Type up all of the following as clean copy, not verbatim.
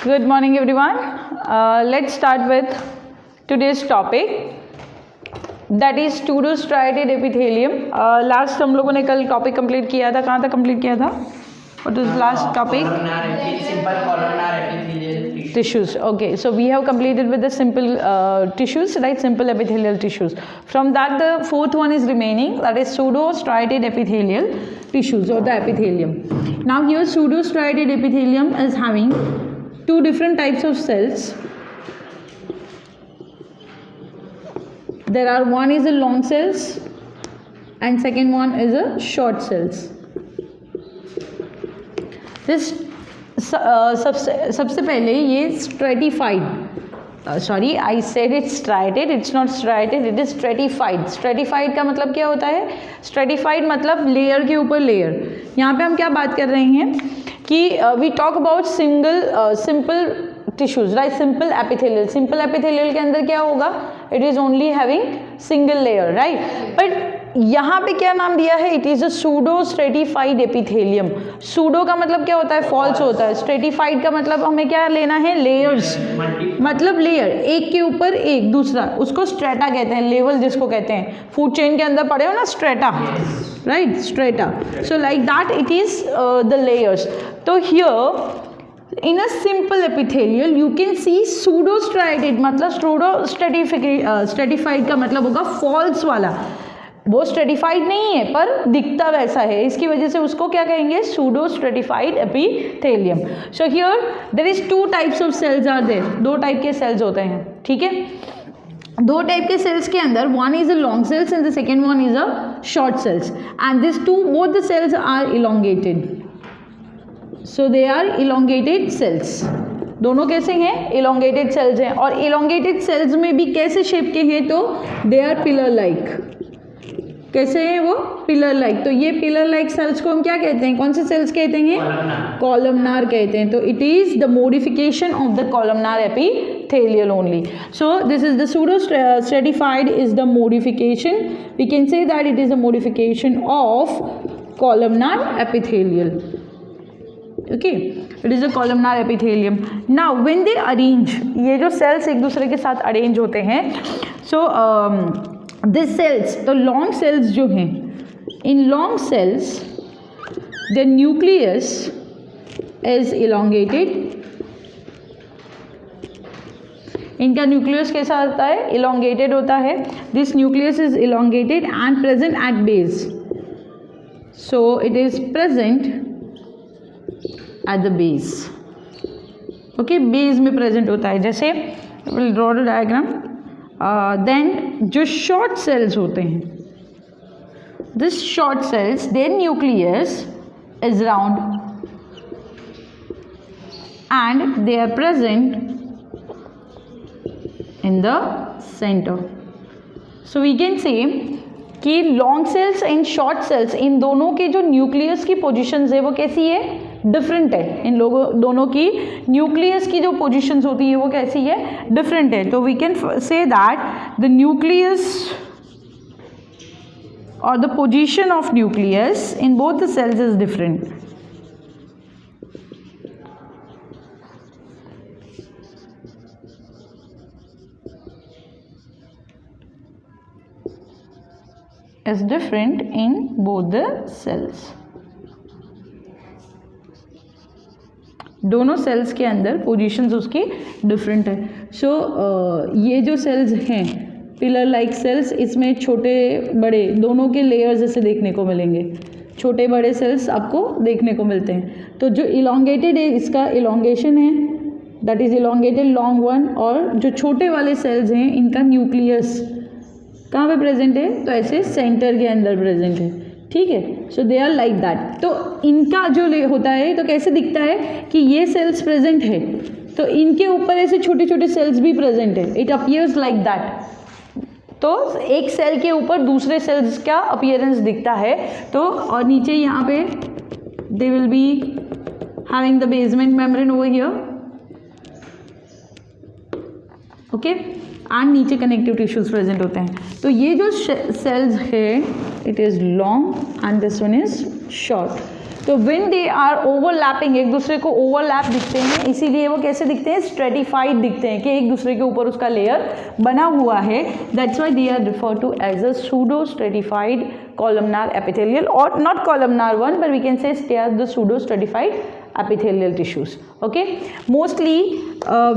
Good morning everyone. Let's start with today's topic, that is pseudostriated epithelium. Last हम लोगों ने कल topic complete किया था. कहाँ तक कंप्लीट किया था? What was last topic? Simple columnar epithelial tissues. Okay, so we have completed with the simple tissues, right? Simple epithelial tissues. From that, the fourth one is remaining, that is pseudostriated epithelial tissues or the epithelium. Now here pseudostriated epithelium is having two different types of cells. There are one is a long cells and second one is a short cells. This सबसे पहले ये stratified, sorry I said it's striated, it's not striated, it is stratified. Stratified का मतलब क्या होता है? Stratified मतलब layer के ऊपर लेयर. यहाँ पे हम क्या बात कर रहे हैं कि we talk about simple tissues, right? Simple epithelial. Simple epithelial के अंदर क्या होगा? It is only having single layer, right? But यहाँ पे क्या नाम दिया है? It is a pseudo stratified epithelium. Pseudo का मतलब क्या होता है? फॉल्स होता है. स्ट्रेटिफाइड का मतलब हमें क्या लेना है? लेयर्स, मतलब लेयर एक के ऊपर एक दूसरा, उसको स्ट्रेटा कहते हैं. लेवल जिसको कहते हैं, फूड चेन के अंदर पड़े हो ना, strata, right? Strata. So like that it is the layers. तो here in a simple epithelial you can see pseudostriated, मतलब stratified का मतलब होगा false वाला. वो स्ट्रेटिफाइड नहीं है पर दिखता वैसा है, इसकी वजह से उसको क्या कहेंगे? Pseudo stratified epithelium. So here there is two types of cells are there. दो टाइप के सेल्स होते हैं, ठीक है? दो टाइप के सेल्स के अंदर one is a long cells and the second one is a short cells. And this two both the cells are elongated. So they are elongated cells. दोनों कैसे हैं? इलोंगेटेड सेल्स हैं. और इलोंगेटेड सेल्स में भी कैसे शेप के हैं? तो दे आर पिलर लाइक. कैसे है वो? Pillar like. तो ये पिलर लाइक सेल्स को हम क्या कहते हैं? कौन से सेल्स कहते हैं? कॉलमनार कहते हैं. तो it is the modification of the columnar epithelial only. So this is the pseudo stratified is the modification. We can say that it is the modification of columnar epithelial. Okay, it is a columnar epithelium. Now when they arrange, ये जो sales एक दूसरे के साथ arrange होते हैं, so this cells, तो long cells जो हैं, in long cells the nucleus is elongated. इनका न्यूक्लियस कैसा होता है? इलोंगेटेड होता है. This nucleus is elongated and present at base. So it is present at the base. Okay, base में प्रेजेंट होता है. जैसे will draw the diagram. Then जो शॉर्ट सेल्स होते हैं, this short cells, their nucleus is round and they are present in the centre. So we can say कि long cells and short cells, इन दोनों के जो न्यूक्लियस की positions है वो कैसी है? डिफरेंट है. इन लोगों दोनों की न्यूक्लियस की जो पोजीशंस होती है वो कैसी है? डिफरेंट है. तो we can say that the nucleus और the position of nucleus in both the cells is different. is different in both the cells. दोनों सेल्स के अंदर पोजीशंस उसकी डिफरेंट है. सो ये जो सेल्स हैं पिलर लाइक सेल्स, इसमें छोटे बड़े दोनों के लेयर्स जैसे देखने को मिलेंगे. छोटे बड़े सेल्स आपको देखने को मिलते हैं. तो जो इलोंगेटेड है, इसका इलोंगेशन है, that is elongated long one. और जो छोटे वाले सेल्स हैं, इनका न्यूक्लियस कहाँ पे प्रेजेंट है? तो ऐसे सेंटर के अंदर प्रेजेंट है, ठीक है? सो दे आर लाइक दैट. तो इनका जो होता है, तो कैसे दिखता है कि ये सेल्स प्रेजेंट है तो इनके ऊपर ऐसे छोटे छोटे सेल्स भी प्रेजेंट है. It appears like that. तो एक सेल के ऊपर दूसरे सेल्स का अपीयरेंस दिखता है. तो और नीचे यहाँ पे दे will be having the basement membrane over here. Okay, and नीचे कनेक्टिव टिश्यूज प्रेजेंट होते हैं. तो ये जो सेल्स है, it is long and this one is short. तो व्हेन दे आर ओवरलैपिंग, एक दूसरे को ओवरलैप दिखते हैं, इसीलिए वो कैसे दिखते हैं, स्ट्रेटिफाइड दिखते हैं कि एक दूसरे के ऊपर उसका लेयर बना हुआ है. That's why they are refer to as a pseudo stratified columnar epithelial, or not columnar one, but we can say they are the pseudo stratified epithelial tissues. Okay, mostly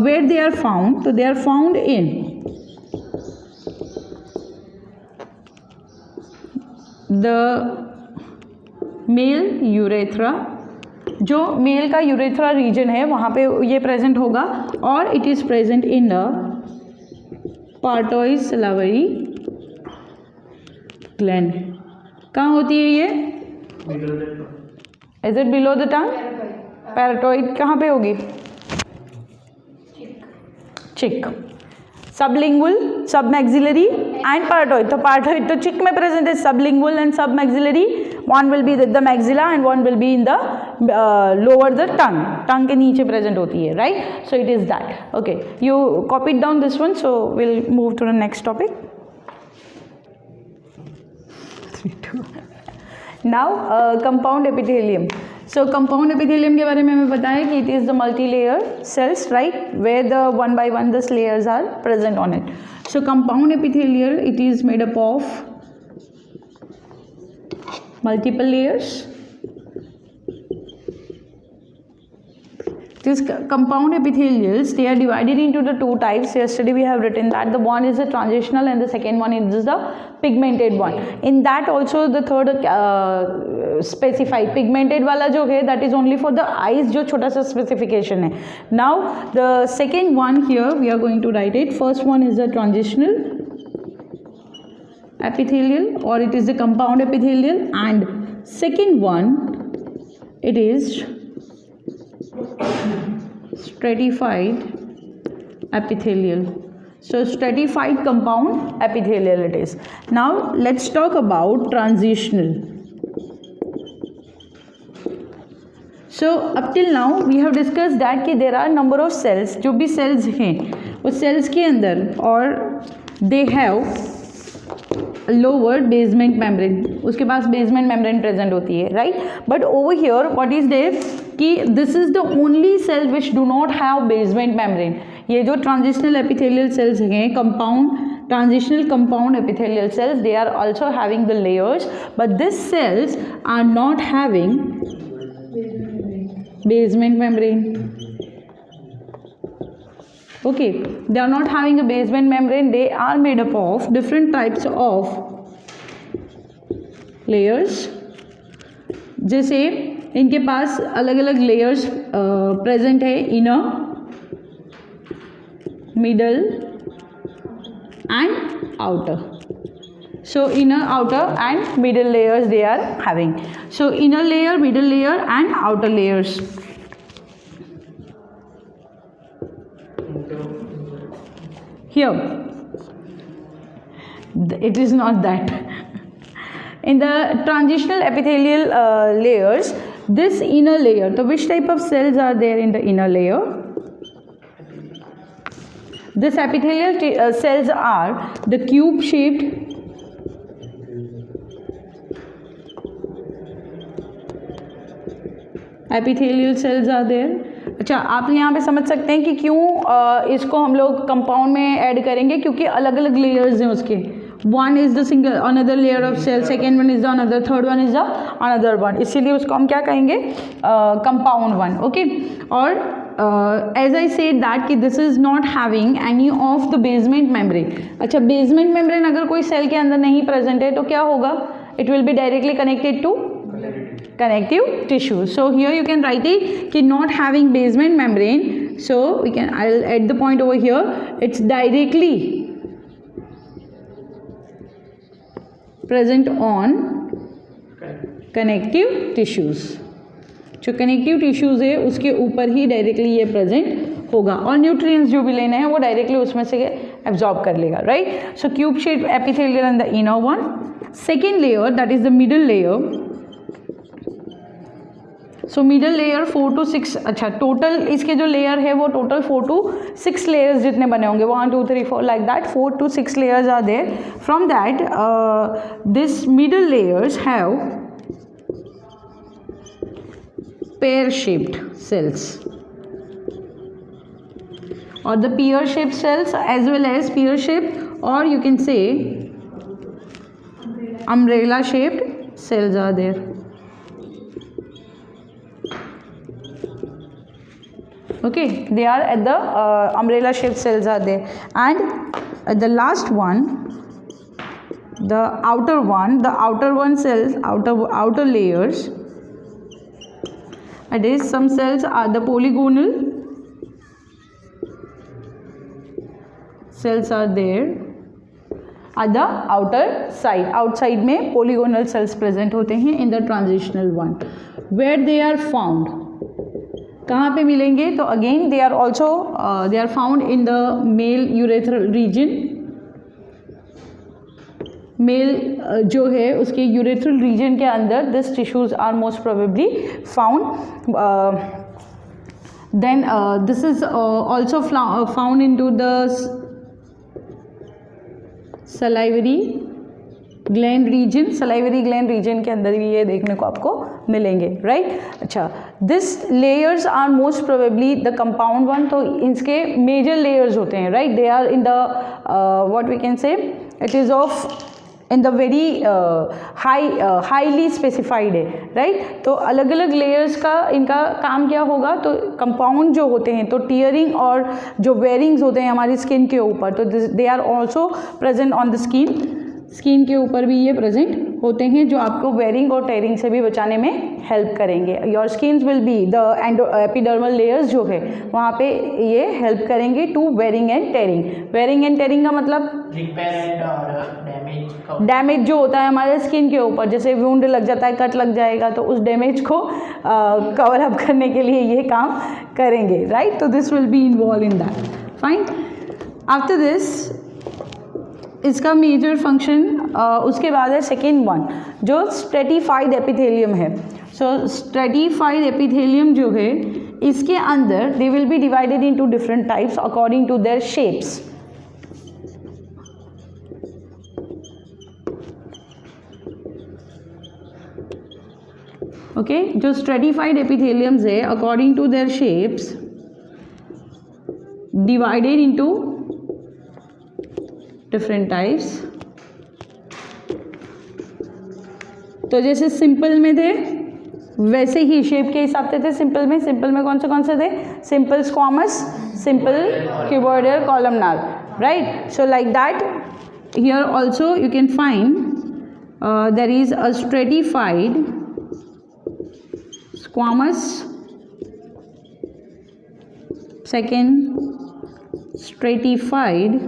where they are found, so they are found in the male urethra, जो male का urethra region है वहाँ पे ये present होगा, और it is present in the parotid salivary gland. कहाँ होती है ये? Is it below the tongue? Parotid कहाँ पे होगी? चिक. सबलिंगुअल, सब मैक्सिलरी एंड पैराटॉइड. तो पैराटॉइड तो चिक में प्रेजेंट है, sublingual and submaxillary. One will be the maxilla and one will be in the lower the tongue. Tongue के नीचे प्रेजेंट होती है, right? So it is that. Okay, you copied down this one, so will move to the next topic. Now compound epithelium. So compound epithelium के बारे में हमें पता है कि it is the multi-layer cells, right? Where the one by one the layers are present on it. So compound epithelial, it is made up of multiple layers. These compound epithelials, they are divided into the two types. Yesterday we have written that the one is the transitional and the second one is the pigmented one. In that also the third specified pigmented वाला जो है, that is only for the eyes, जो छोटा सा specification है. Now the second one here we are going to write it. First one is the transitional epithelial, or it is the compound epithelial, and second one it is stratified epithelial. So stratified compound epithelial it is. Now let's talk about transitional. So up till now we have discussed that कि there are number of cells, जो भी cells हैं उस cells के अंदर, और they have lower basement membrane, उसके पास basement membrane present होती है, right? But over here what is there कि this is the only cell which do not have basement membrane. ये जो transitional epithelial cells हैं, transitional compound epithelial cells, they are also having the layers, but these cells are not having basement membrane. Okay, they are not having a basement membrane. They are made up of different types of layers. जैसे इनके पास अलग अलग layers present है, inner, middle and outer. So inner, outer and middle layers they are having. So inner layer, middle layer and outer layers. Here it is not that. In the transitional epithelial layers, this inner layer, so which type of cells are there in the inner layer? This epithelial cells are the cube shaped epithelial cells are there. अच्छा, आप यहाँ पे समझ सकते हैं कि क्यों इसको हम लोग कंपाउंड में ऐड करेंगे, क्योंकि अलग अलग लेयर्स हैं उसके. One is the single another layer of cell, second one is the another, third one is the another one, इसीलिए उसको हम क्या कहेंगे, कंपाउंड वन. ओके, और एज आई सेड दैट कि this is not having any of the basement membrane. अच्छा, basement membrane अगर कोई सेल के अंदर नहीं प्रेजेंट है तो क्या होगा, it will be directly connected to connective tissue. So here you can write it कि not having basement membrane, so we can, I'll add the point over here, it's directly present on connective tissues. जो connective tissues है उसके ऊपर ही directly ये present होगा, और nutrients जो भी लेना है वो directly उसमें से absorb कर लेगा, right? So cube shaped epithelial and the inner one. Second layer, that is the middle layer. So middle layer 4 to 6, अच्छा टोटल इसके जो लेयर है वो टोटल 4 to 6 लेयर्स जितने बने होंगे, 1 2 3 4 like that, 4 to 6 layers are there. From that this middle layers have pear shaped cells, or the pear shaped cells as well as pear shaped, or you can say umbrella shaped cells are there. Okay, they are at the umbrella shaped cells are there. And the last one, the outer one cells, outer layers, that is, some cells are the polygonal cells are there at the outer side. Outside में polygonal cells present होते हैं in the transitional one. Where they are found, कहाँ पे मिलेंगे? तो again they are also they are found in the male urethral region. Male जो है उसके यूरेथ्रल रीजन के अंदर this tissues are most probably found. Then this is also found in to the salivary gland region. Salivary gland region के अंदर भी ये देखने को आपको मिलेंगे, राइट? अच्छा, this layers are most probably the compound one. तो इसके मेजर लेयर्स होते हैं, right? They are in the what we can say it is of in the very highly specified है, राइट? तो अलग अलग लेयर्स का इनका काम क्या होगा? तो कंपाउंड जो होते हैं, तो टीयरिंग और जो वेयरिंग्स होते हैं हमारी स्किन के ऊपर, तो they are also present on the skin के ऊपर भी ये प्रेजेंट होते हैं, जो आपको वेयरिंग और टेयरिंग से भी बचाने में हेल्प करेंगे. Your skin will be the epidermal layers जो है वहाँ पे ये हेल्प करेंगे to wearing and tearing. Wearing and tearing का मतलब रिपेयर और डैमेज जो होता है हमारे स्किन के ऊपर, जैसे वुंड लग जाता है, कट लग जाएगा, तो उस डैमेज को कवर अप करने के लिए ये काम करेंगे, राइट? तो this will be involve in that. Fine. After this इसका मेजर फंक्शन उसके बाद है सेकेंड वन, जो स्ट्रेटिफाइड एपिथेलियम है. सो स्ट्रेटिफाइड एपिथेलियम जो है इसके अंदर they will be divided into different types according to their shapes. Okay, जो स्ट्रेटिफाइड एपिथेलियम्स है according to their shapes divided into different types. तो जैसे सिंपल में थे वैसे ही शेप के हिसाब से थे. सिंपल में कौन से थे? Simple squamous, simple cuboidal, columnar, right? So like that here also you can find there is a stratified squamous, second stratified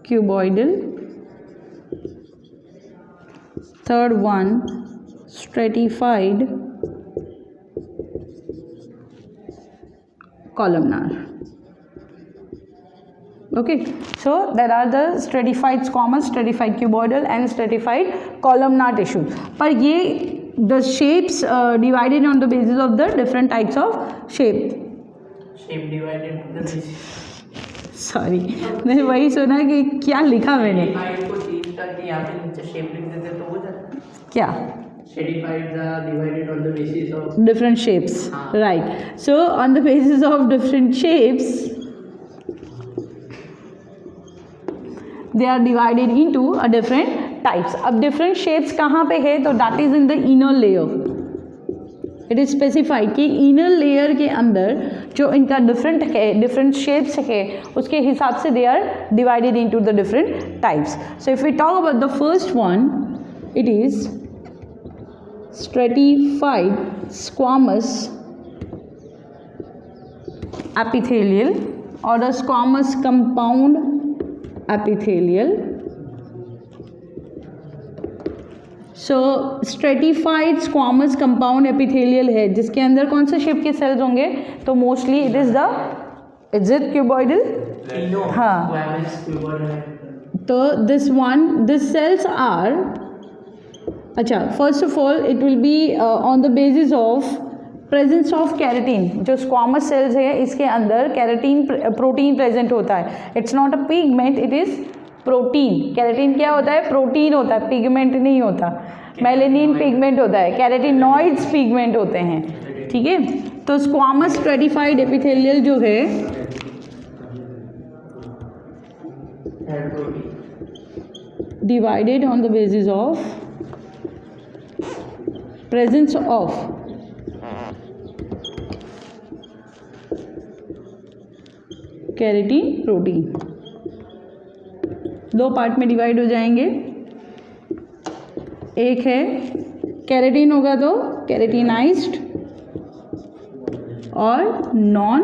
cuboidal, third one stratified columnar. Okay, so there are the stratified squamous, stratified cuboidal and stratified columnar tissue. पर ये the shapes divided on the basis of the different types of shape divided on the basis. Sorry, मैंने वही सुना कि क्या लिखा मैंने. को चेंज करके यहाँ पे नीचे शेप लिख देते तो हो जाता. क्या? Stratified divided on the basis of different shapes, right? So on the basis of different shapes they are divided into a different types. अब different shapes कहाँ पे है? तो that is in the inner layer. It is specified कि inner layer के अंदर जो इनका different है, different shapes है, उसके हिसाब से they are divided into the different types. So if we talk about the first one, it is stratified squamous epithelial or a squamous compound epithelial. So stratified squamous compound epithelial है, जिसके अंदर कौन से shape के cells होंगे? तो mostly it is it cuboidal? हाँ. तो दिस सेल्स आर, अच्छा, first of all it will be on the basis of presence of keratin. जो स्क्वामस सेल्स है इसके अंदर कैरेटीन प्रोटीन प्रेजेंट होता है. It's not a pigment, it is protein. Keratin क्या होता है? प्रोटीन होता है, पिगमेंट नहीं होता. मेलेनिन पिगमेंट होता है, कैरेटिनॉइड्स पिगमेंट होते हैं, ठीक है। तो स्क्वामस स्ट्रेटिफाइड एपिथेलियल जो है divided on the basis of presence of keratin protein. दो पार्ट में डिवाइड हो जाएंगे, एक है केरेटिन होगा तो केरेटिनाइज्ड और non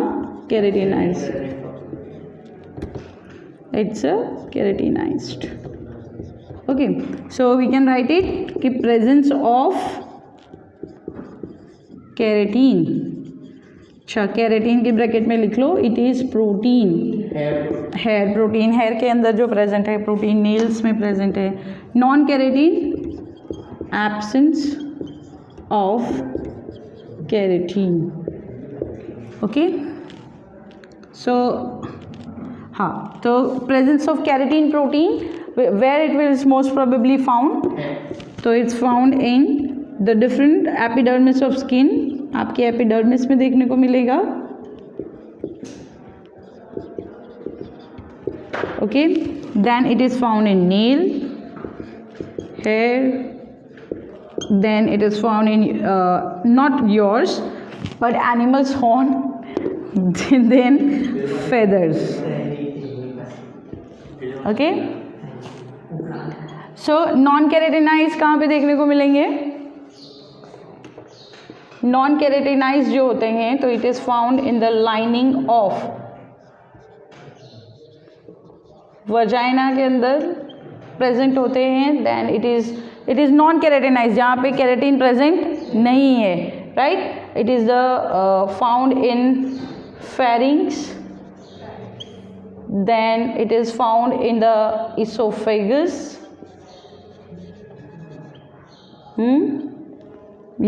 केरेटिनाइज्ड, it's a keratinized. Okay, so we can write it कि presence of keratin, अच्छा केरेटिन की ब्रैकेट में लिख लो, it is protein, hair protein, hair के अंदर जो प्रेजेंट है प्रोटीन, नेल्स में प्रेजेंट है। Non keratin absence of keratin, okay. So हाँ, तो presence of keratin protein where it will most probably found, तो it's found in the different epidermis of skin, आपके एपिडर्मिस में देखने को मिलेगा, okay. Then it is found in nail, hair, then it is found in not yours but animals horn, then feathers, okay. So non keratinize कहाँ पे देखने को मिलेंगे? नॉन केरेटिनाइज जो होते हैं तो it is found in the lining of vagina के अंदर प्रेजेंट होते हैं। Then it is non keratinize, जहाँ पे केरेटिन प्रेजेंट नहीं है, right. It is the found in pharynx, then it is found in the esophagus,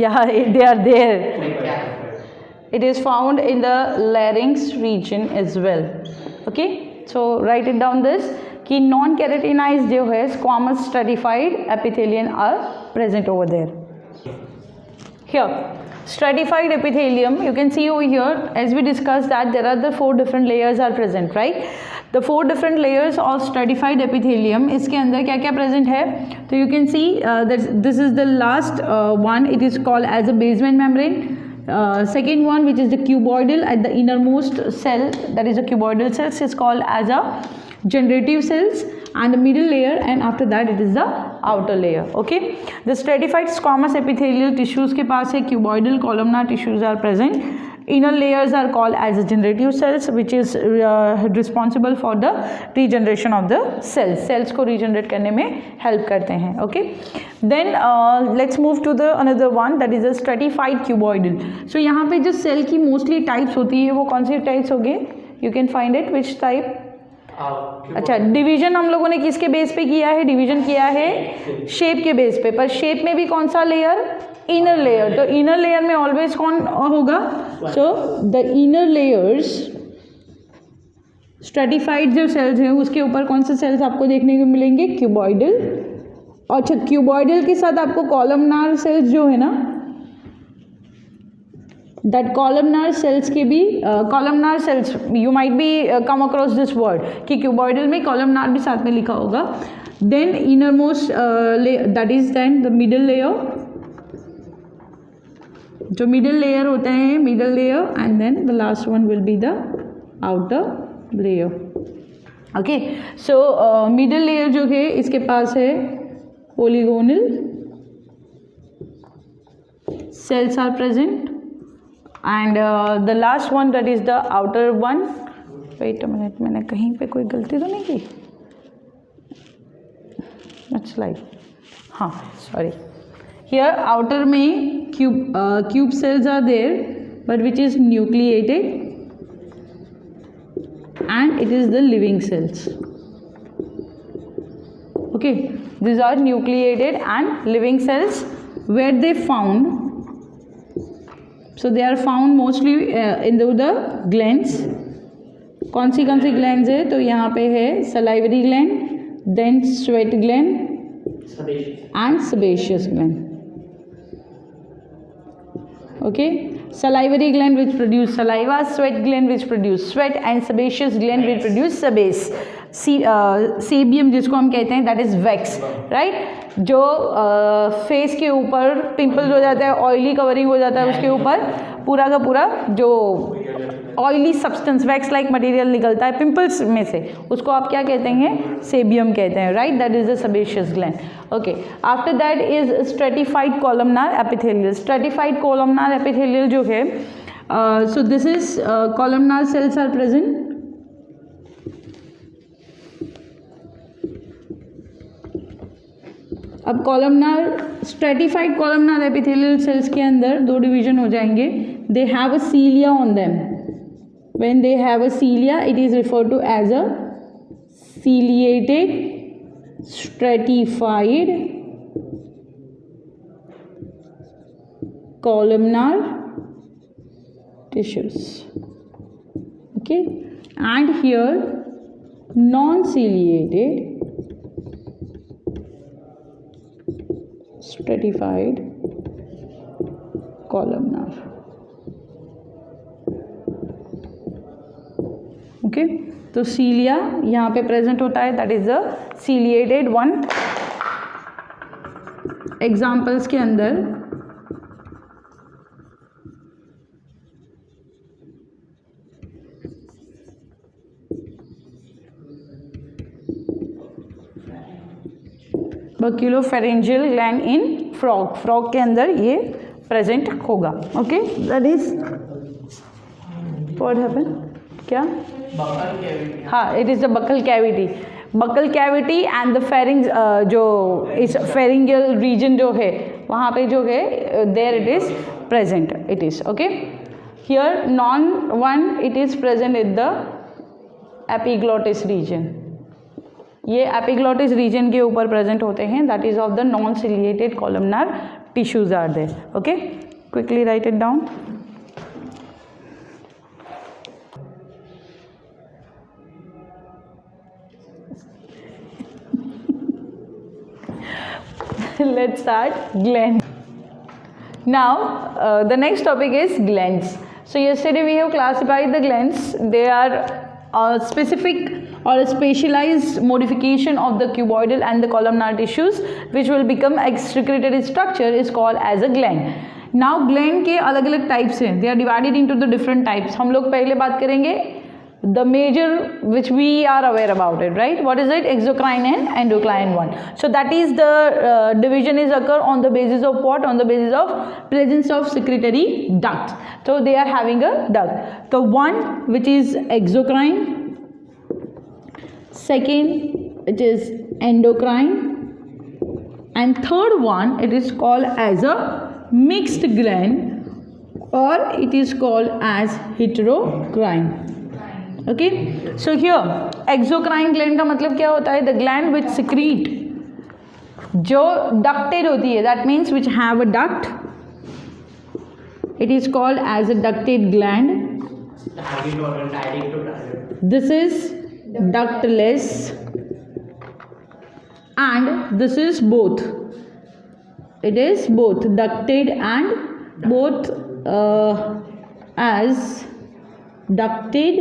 yeah, they are there. It is found in the larynx region as well, okay। So write it down this कि non keratinized जो है squamous stratified epithelium are present over there. Here stratified epithelium, you can see over here, as we discussed that there are the 4 different layers are present, right। The 4 different layers of stratified epithelium, इसके अंदर क्या क्या present है, तो you can see that this is the last one, it is called as a basement membrane, second one which is the cuboidal at the innermost cell, that is the cuboidal cells, is called as a generative cells, and the middle layer, and after that it is the outer layer, okay। The stratified squamous epithelial tissues के पास है cuboidal columnar tissues are present, inner layers are called as generative cells which is responsible for the regeneration of the cells को regenerate करने में help करते हैं, okay। Then let's move to the another one, that is the stratified cuboidal। So यहाँ पे जो cell की mostly types होती है वो कौन सी types होगी? You can find it which type? अच्छा, डिवीजन हम लोगों ने किसके बेस पे किया है? डिवीजन किया है शेप के बेस पे, पर शेप में भी कौन सा लेयर? Inner layer. तो इनर लेयर में ऑलवेज कौन होगा? So the inner layers stratified जो सेल्स हैं उसके ऊपर कौन से सेल्स आपको देखने को मिलेंगे? क्यूबॉइडल। अच्छा, क्यूबॉइडल के साथ आपको कॉलमनार सेल्स जो है ना, दैट कॉलमनार सेल्स के भी columnar cells, you might be come across this word कि क्यूबॉइडल में कॉलमनार भी साथ में लिखा होगा। Then innermost that is then the middle layer, जो मिडल लेयर होते हैं, middle layer, and then the last one will be the outer layer, okay. So middle layer जो है इसके पास है polygonal cells are present, and the last one that is the outer one, wait a minute, मैंने कहीं पे कोई गलती तो नहीं की? Next slide, हाँ, sorry, here outer में cube cells are there but which is nucleated and it is the living cells, okay, these are nucleated and living cells where they found, so they are found mostly in the glands। कौन सी glands है? तो यहाँ पे है salivary gland, then sweat gland, and sebaceous gland. Okay, salivary gland which produce saliva, sweat gland which produce sweat, and sebaceous gland which produce sebase. सेबियम जिसको हम कहते हैं दैट इज वैक्स, राइट, जो फेस के ऊपर पिंपल्स हो जाता है, ऑयली कवरिंग हो जाता है, उसके ऊपर पूरा का पूरा जो oily substance wax like material निकलता है पिंपल्स में से, उसको आप क्या कहते हैं, सेबियम कहते हैं, right, that is the sebaceous gland. Okay, after that is stratified columnar epithelial. Stratified columnar epithelial जो है, so this is columnar cells are present. अब columnar stratified columnar epithelial cells के अंदर दो डिवीजन हो जाएंगे. They have a cilia on them. When they have a cilia it is referred to as a ciliated stratified columnar tissues. Okay, and here non-ciliated stratified columnar. Okay, तो cilia यहाँ पे present होता है, that is the ciliated one. Examples के अंदर buccopharyngeal gland in frog. Frog के अंदर ये प्रेजेंट होगा. Okay, that is what happen, क्या, हाँ, it is the buccal cavity. Buccal cavity and the pharynx, जो इस फेरिंगियल रीजन जो है वहाँ पे जो है there it is present. It is okay. Here non one it is present in the epiglottis region. ये एपिग्लॉटिस रीजन के ऊपर प्रेजेंट होते हैं, that is of the non ciliated columnar tissues are there. Okay, quickly write it down. Let's start gland. Now the next topic is glands. So yesterday we have classified the glands. They are a specific or a specialized modification of the cuboidal and the columnar tissues which will become excretory structure is called as a gland. Now gland के अलग अलग types हैं. They are divided into the different types. हम लोग पहले बात करेंगे the major which we are aware about it, right? What is it? Exocrine and endocrine one. So that is the division is occur on the basis of what? On the basis of presence of secretory ducts. So they are having a duct. The one which is exocrine, second it is endocrine, and third one it is called as a mixed gland or it is called as heterocrine. Okay, so here exocrine gland का मतलब क्या होता है? The gland which secrete, जो ducted होती है, that means which have a duct, it is called as a ducted gland. This is ductless and this is both. It is both ducted and both as ducted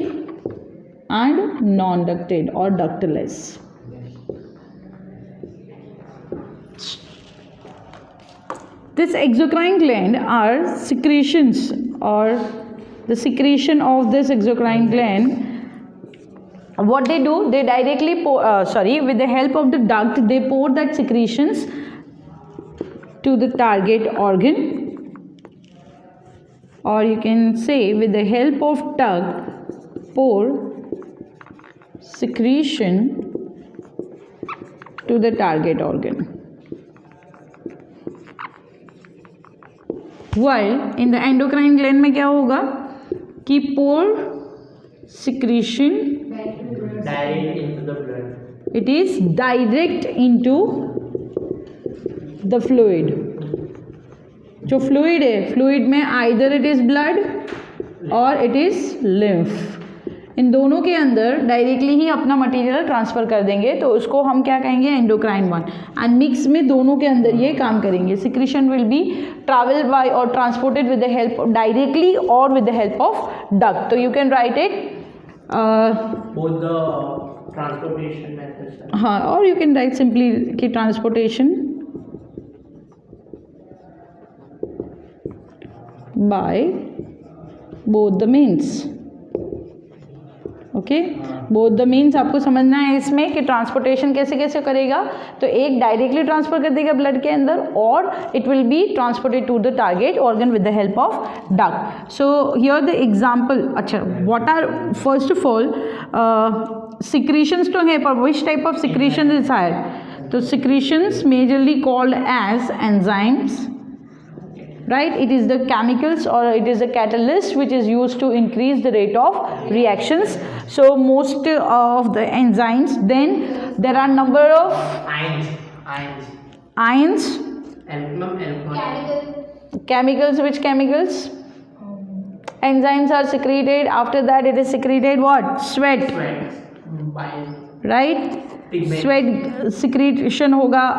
and non-ducted or ductless. This exocrine gland are secretions, or the secretion of this exocrine gland, what they do, they directly pour, with the help of the duct, they pour that secretions to the target organ, or you can say with the help of duct pour secretion to the target organ. While in the endocrine gland में क्या होगा कि pour secretion direct into the blood. It is direct into the fluid. जो fluid है, fluid में either it is blood or it is lymph. इन दोनों के अंदर डायरेक्टली ही अपना मटेरियल ट्रांसफ़र कर देंगे, तो उसको हम क्या कहेंगे, एंडोक्राइन वन। एंड मिक्स में दोनों के अंदर ये काम करेंगे। Secretion will be travel by और transported with the help directly और with the help of duct. तो you can write it both the transportation methods. हाँ, और यू कैन राइट सिंपली कि transportation by both the means. Okay, both the means आपको समझना है इसमें कि ट्रांसपोर्टेशन कैसे कैसे करेगा। तो एक डायरेक्टली ट्रांसफर कर देगा ब्लड के अंदर, और it will be transported to the target organ with the help of duct. So here the example. अच्छा, what are first of all secretions तो है, पर which type of secretion is higher? तो secretions majorly called as enzymes, right? It is the chemicals or it is the catalyst which is used to increase the rate of reactions. So most of the enzymes, then there are number of ions, chemicals. Which chemicals? Enzymes are secreted. After that it is secreted what? Sweat, right? Sweat secretion होगा,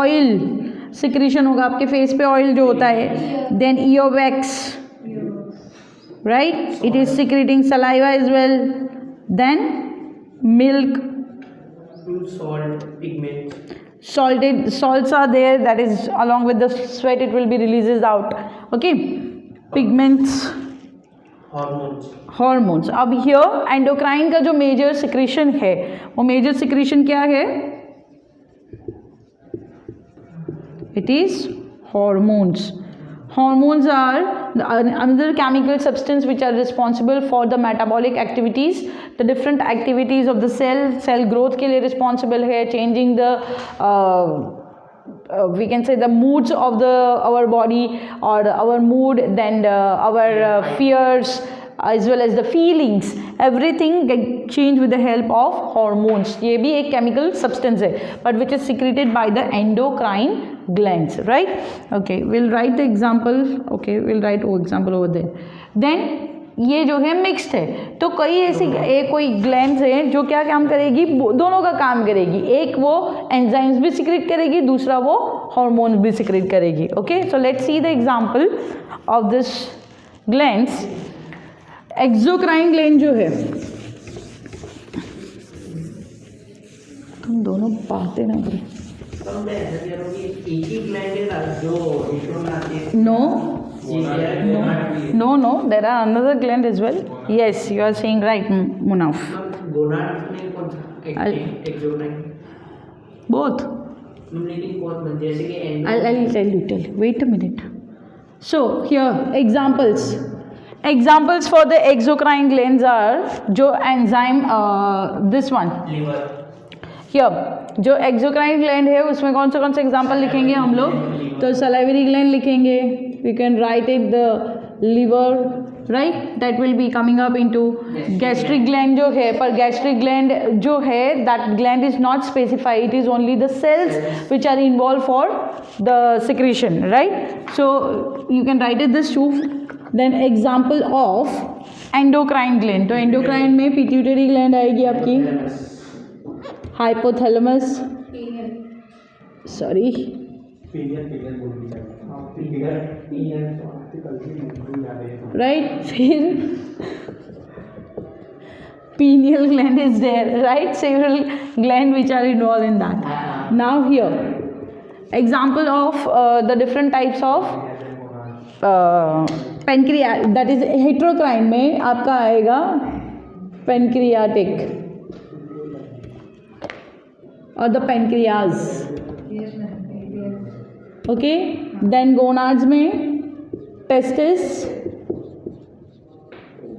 oil secretion होगा, आपके face पे oil जो होता है। Then earwax, right, it is secreting saliva as well. Then milk, salt, pigment, salts are there, that is along with the sweat it will be releases out. Okay, pigments, hormones. अब here endocrine का जो major secretion है, वो major secretion क्या है? It is hormones. Hormones are another chemical substance which are responsible for the metabolic activities, the different activities of the cell growth के लिए responsible है, changing the we can say the moods of our body or our mood, then our fears as well as the feelings, everything get changed with the help of hormones. ये भी एक chemical substance है, but which is secreted by the endocrine glands, right? Okay, we'll write the example. Okay, we'll write example over there. Then ये जो है mixed है, तो कई ऐसी कोई ग्लैंड्स हैं जो क्या काम करेगी, दोनों का काम करेगी। एक वो एंजाइम्स भी सिक्रेट करेगी, दूसरा वो हार्मोन भी सिक्रेट करेगी। Okay, so let's see the example of this glands. Exocrine gland जो है, तुम दोनों बातें ना करो। No, there are another gland as well. Yes, you are saying right, Munaf. Both. I'll tell you. Wait a minute. So here examples for the exocrine glands are जो enzyme this one. Liver. Here जो exocrine gland है उसमें कौन से example लिखेंगे हम लोग? तो सलाइवरी ग्लैंड लिखेंगे, we can write it the liver, right, that will be coming up into gastric gland जो है, पर गैस्ट्रिक ग्लैंड जो है that gland is not specified, it is only the cells which are involve for the secretion, right? So you can write it this too. Then example of endocrine gland, तो endocrine में pituitary gland आएगी आपकी, hypothalamus, sorry right, फिर pineal gland is there, right? Several glands which are involved in that. Now here example of the different types of pancreas, that is heterocrine में आपका आएगा pancreatic or the pancreas. Okay, then gonads में testis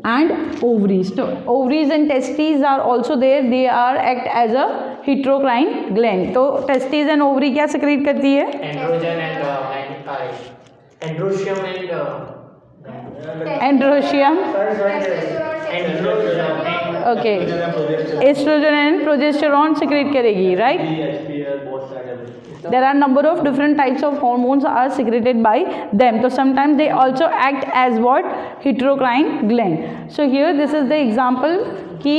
and ovaries. So ovaries and testes are also there, they are act as a heterocrine gland. तो testes and ovary क्या secrete करती है? Androgen. Okay, estrogen and progesterone secrete करेगी, right? There are number of different types of hormones are secreted by them. So sometimes they also act as what? Heterocrine gland. So here this is the example कि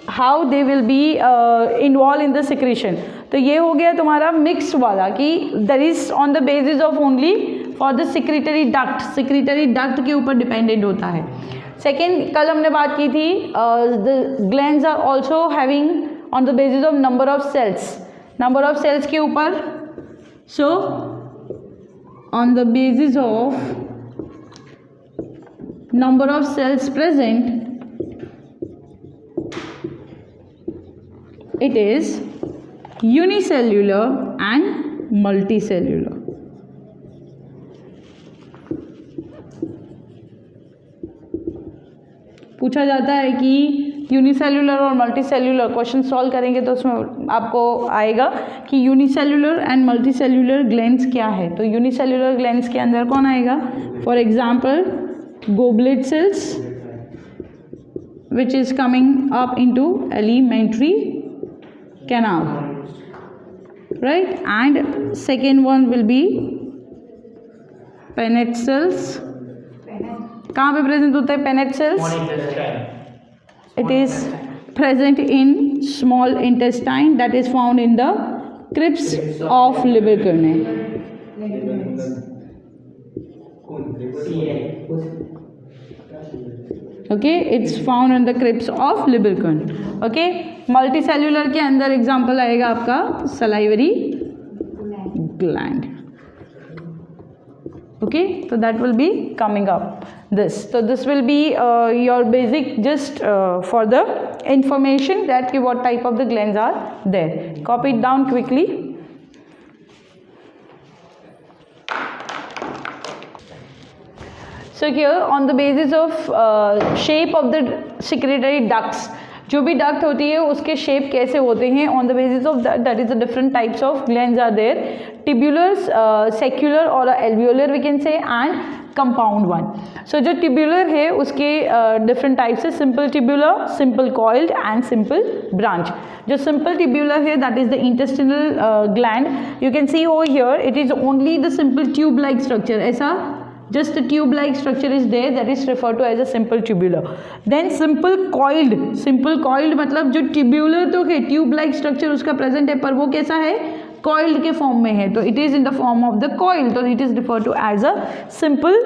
how they will be involved in the secretion. तो ये हो गया तुम्हारा mix वाला कि there is on the basis of only for the secretory duct के ऊपर डिपेंडेंट होता है. सेकेंड, कल हमने बात की थी the glands are also having on the basis of number of cells के ऊपर. So on the basis of number of cells present it is unicellular and multicellular. पूछा जाता है कि यूनिसेल्युलर और मल्टीसेल्युलर क्वेश्चन सॉल्व करेंगे तो उसमें आपको आएगा कि यूनिसेल्युलर एंड मल्टीसेल्युलर ग्लैंड्स क्या है. तो यूनिसेल्युलर ग्लैंड्स के अंदर कौन आएगा? For example goblet cells which is coming up into alimentary canal, right? And second one will be Paneth cells. कहाँ पे प्रेजेंट होता है Paneth cells? It is present in small intestine that is found in the crypts of Lieberkühne. Okay, it's found in the crypts of Lieberkühne. Okay, multicellular के अंदर example आएगा आपका salivary gland. Okay, तो that will be coming up this. तो this will be your basic just for the information that कि what type of the glands are there. Copy it down quickly. So here on the basis of shape of the secretory ducts, जो भी duct होती है उसके shape कैसे होते हैं, on the basis of that is the different types of glands are there. Tubular, saccular और alveolar we can say, and compound one. So जो टिब्यूलर है उसके डिफरेंट टाइप्स है, simple tubular, simple coiled and simple branch. जो simple tubular है that is the intestinal gland. You can see over here it is only the simple tube like structure. ऐसा just a tube like structure is there, that is referred to as a simple tubular. Then simple coiled मतलब जो tubular तो है tube like structure उसका present है पर वो कैसा है? coiled के फॉर्म में है. तो it is in the form of the coil, तो it is referred to as a simple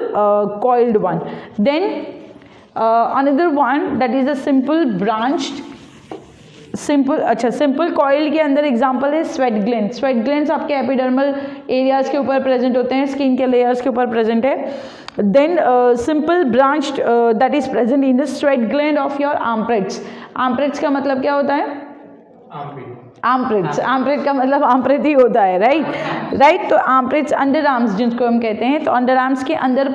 coiled one. Then another one that is a simple branched. Simple coil के अंदर एग्जांपल है स्वेट ग्लैंड्स आपके epidermal areas के ऊपर present होते हैं, skin के लेयर्स के ऊपर प्रेजेंट है. Then simple branched that is present in the sweat gland of your armpits का मतलब क्या होता है? आर्मप्रिट का मतलब आर्मप्रिट ही होता है, राइट. तो आर्मप्रिट्स अंडर आर्म्स जिनको हम कहते हैं, तो अंडर आर्म्स के अंदर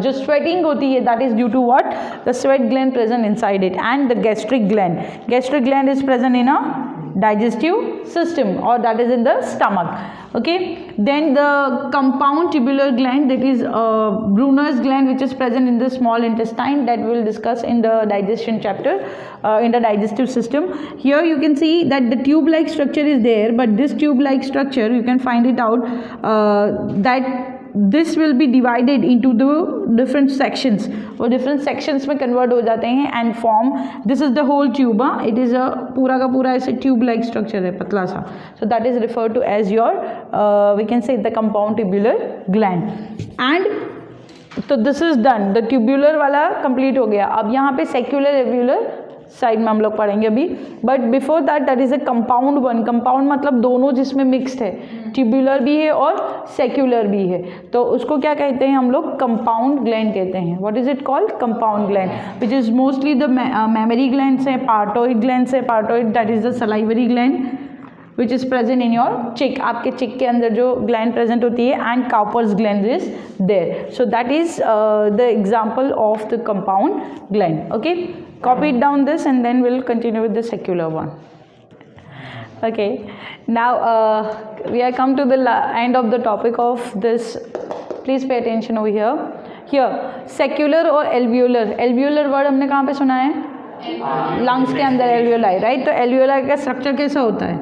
जो स्वेटिंग होती है that is due to what? The sweat gland present inside it. And the gastric gland is present in a digestive system or that is in the stomach. Okay, then the compound tubular gland, that is Brunner's gland, which is present in the small intestine, that we will discuss in the digestion chapter, in the digestive system. Here you can see that the tube like structure is there, but this tube like structure you can find it out that this will be divided into the different sections. वो different sections में convert हो जाते हैं and form. This is the whole tube. It is a पूरा का पूरा ऐसे tube like structure है, पतला सा. So that is referred to as your we can say the compound tubular gland. And तो this is done. The tubular वाला complete हो गया. अब यहाँ पे secular alveolar साइड में हम लोग पढ़ेंगे अभी. But before that is a compound one. Compound मतलब दोनों जिसमें मिक्स्ड है, ट्यूब्यूलर भी है और सेक्युलर भी है, तो उसको क्या कहते हैं हम लोग? कंपाउंड ग्लैंड कहते हैं. What is it called? Compound gland, which is mostly the mammary glands हैं, पार्टोइड ग्लैंड्स है. Parotid that is the salivary gland which is present in your cheek. आपके चिक के अंदर जो ग्लैंड प्रेजेंट होती है, and Cowper's gland is there. So that is the example of the compound gland. Okay, copy it down this and then we'll continue with the secular one. Okay, now we are come to the end of the topic of this. Please pay attention over here secular और alveolar word हमने कहाँ पे सुना है? Lungs के अंदर alveoli, राइट. तो alveoli का स्ट्रक्चर कैसा होता है?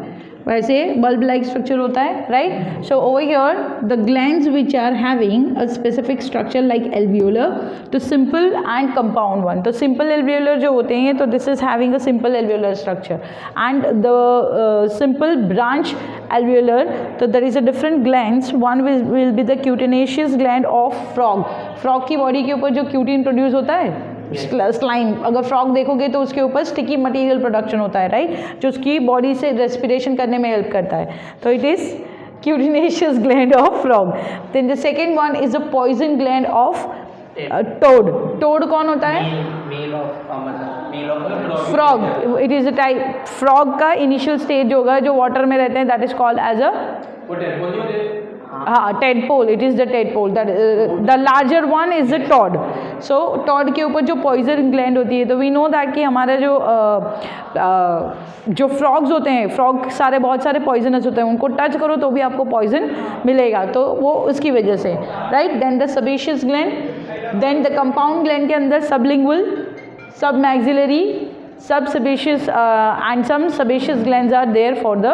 वैसे बल्ब लाइक स्ट्रक्चर होता है, right. So over here the glands which are having a specific structure like alveolar, तो सिंपल एंड कंपाउंड वन. तो सिंपल एल्वियोलर जो होते हैं तो this is having a simple alveolar structure and the simple branch alveolar, तो there is a different glands. One will be the cutaneous gland of frog. frog की body के ऊपर जो क्यूटीन प्रोड्यूस होता है, स्लाइम. अगर फ्रॉग देखोगे तो उसके ऊपर स्टिकी मटेरियल प्रोडक्शन होता है, राइट, जो उसकी बॉडी से रेस्पिरेशन करने में हेल्प करता है. तो it is cutaneous gland of frog. Then the second one is a poison gland of toad. toad कौन होता है? Frog. It is a type, frog का इनिशियल स्टेज होगा जो वाटर में रहते हैं, that is called as a, हाँ, tadpole. It is the tadpole. The larger one is the toad. So toad के ऊपर जो पॉइजन ग्लैंड होती है, तो वी नो दैट कि हमारा जो फ्रॉग्स होते हैं, फ्रॉग सारे बहुत सारे पॉइजनस होते हैं, उनको टच करो तो भी आपको पॉइजन मिलेगा, तो वो उसकी वजह से, right. Then the sebaceous gland, then the compound gland के अंदर सबलिंगुअल, सब मैक्सिलरी, सब sebaceous and some sebaceous glands are there for the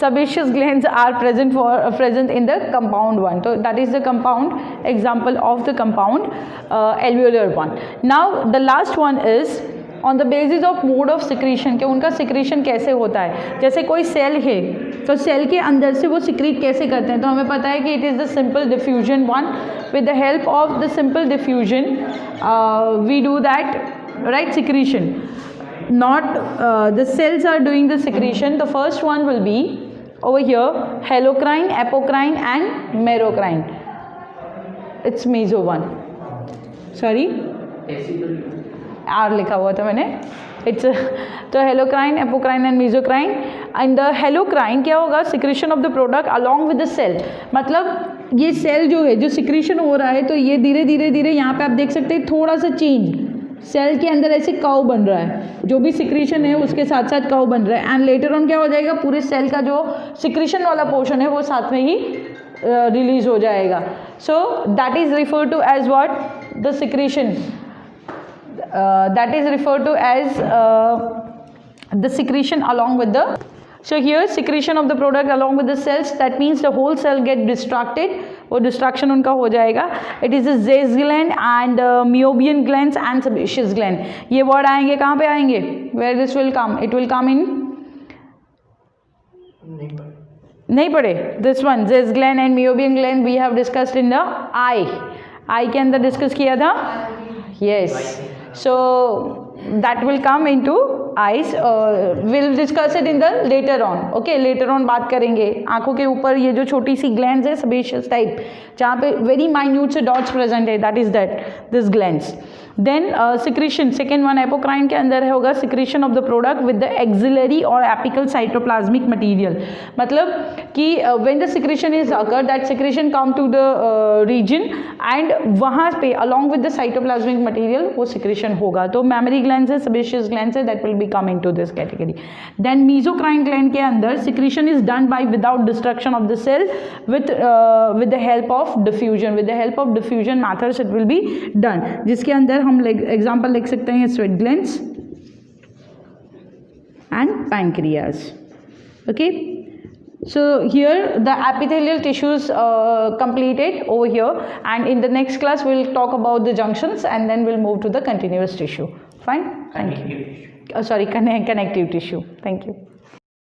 sebaceous glands are present in the compound one. So that is the compound example of the compound alveolar one. Now the last one is on the basis of mode of secretion, कि उनका secretion कैसे होता है. जैसे कोई cell है तो cell के अंदर से वो सिक्रीट कैसे करते हैं, तो हमें पता है कि it is the simple diffusion one. With the help of the simple diffusion we do that, right, secretion. Not the cells are doing the secretion. The first one will be over here halocrine, apocrine and merocrine. It's meso one. Sorry, R लिखा हुआ था मैंने. It's तो holocrine, apocrine and mesocrine. And the holocrine क्या होगा, secretion of the product along with the cell. मतलब ये cell जो है, जो सिक्रीशन हो रहा है, तो ये धीरे धीरे धीरे यहाँ पे आप देख सकते हैं थोड़ा सा चेंज, सेल के अंदर ऐसे कर्व बन रहा है, जो भी सिक्रीशन है उसके साथ साथ कर्व बन रहा है. एंड लेटर ऑन क्या हो जाएगा, पूरे सेल का जो सिक्रीशन वाला पोर्शन है वो साथ में ही रिलीज हो जाएगा. So that is refer to as what, the secretion. That is referred to as the secretion along with the, so here secretion of the product along with the cells, that means the whole cell get distracted, वो distraction उनका हो जाएगा. It is the Zes gland and Meibomian glands and sebaceous gland. ये word आएंगे कहाँ पे आएंगे, where this will come, it will come in, नहीं पढ़े, this one Zes gland and Meibomian gland we have discussed in the eye के अंदर discuss किया था. Yes. So that will come into eyes. We'll discuss it in the later on. Okay, later on बात करेंगे. आँखों के ऊपर ये जो छोटी सी glands है, sebaceous type, जहाँ पे very minute से dots present है, that is that, this glands. Then secretion, second one apocrine के अंदर होगा secretion of the product with the axillary or apical cytoplasmic material. मतलब कि when the secretion is occurred, that secretion come to the region and वहाँ पे along with the cytoplasmic material वो secretion होगा. तो mammary glands है, sebaceous glands है, that will be coming to this category. Then mesocrine gland के अंदर secretion is done by without destruction of the cell with the help of diffusion. With the help of diffusion methods it will be done. जिसके अंदर हम example लिख सकते हैं sweat glands and pancreas. Okay, so here the epithelial tissues completed over here, and in the next class we'll talk about the junctions and then we'll move to the continuous tissue. Fine, thank you. Sorry, connective tissue. Thank you.